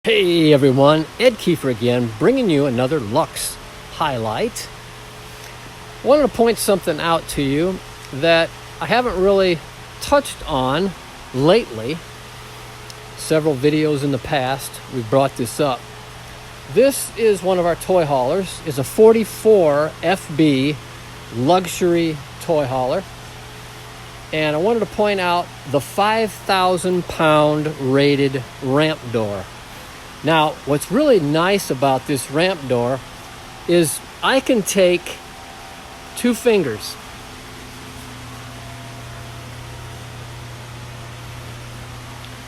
Hey everyone, Ed Kiefer again, bringing you another Luxe highlight. I wanted to point something out to you that I haven't really touched on lately. Several videos in the past, we've brought this up. This is one of our toy haulers. It's a 44 FB luxury toy hauler. And I wanted to point out the 5,000 pound rated ramp door. Now, what's really nice about this ramp door is I can take two fingers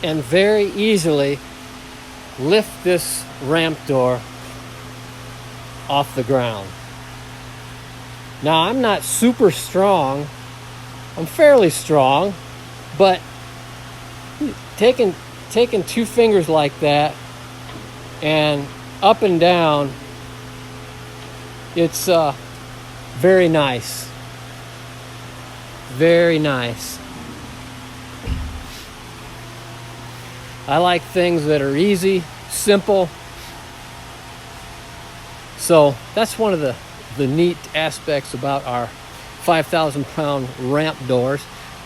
and very easily lift this ramp door off the ground. Now, I'm not super strong. I'm fairly strong, but taking two fingers like that and up and down, it's very nice. Very nice. I like things that are easy, simple. So that's one of the neat aspects about our 5,000 pound ramp doors.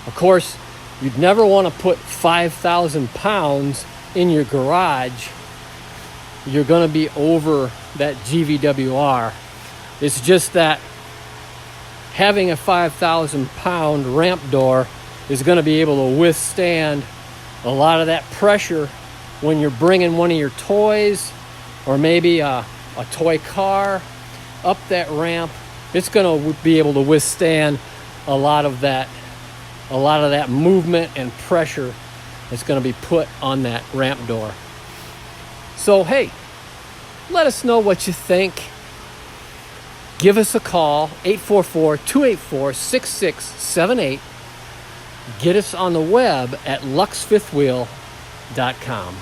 Of course, you'd never want to put 5,000 pounds in your garage. You're going to be over that GVWR. It's just that having a 5,000 pound ramp door is going to be able to withstand a lot of that pressure when you're bringing one of your toys or maybe a toy car up that ramp. It's going to be able to withstand a lot of that movement and pressure that's going to be put on that ramp door. So, hey, let us know what you think. Give us a call, 844-284-6678. Get us on the web at luxefifthwheel.com.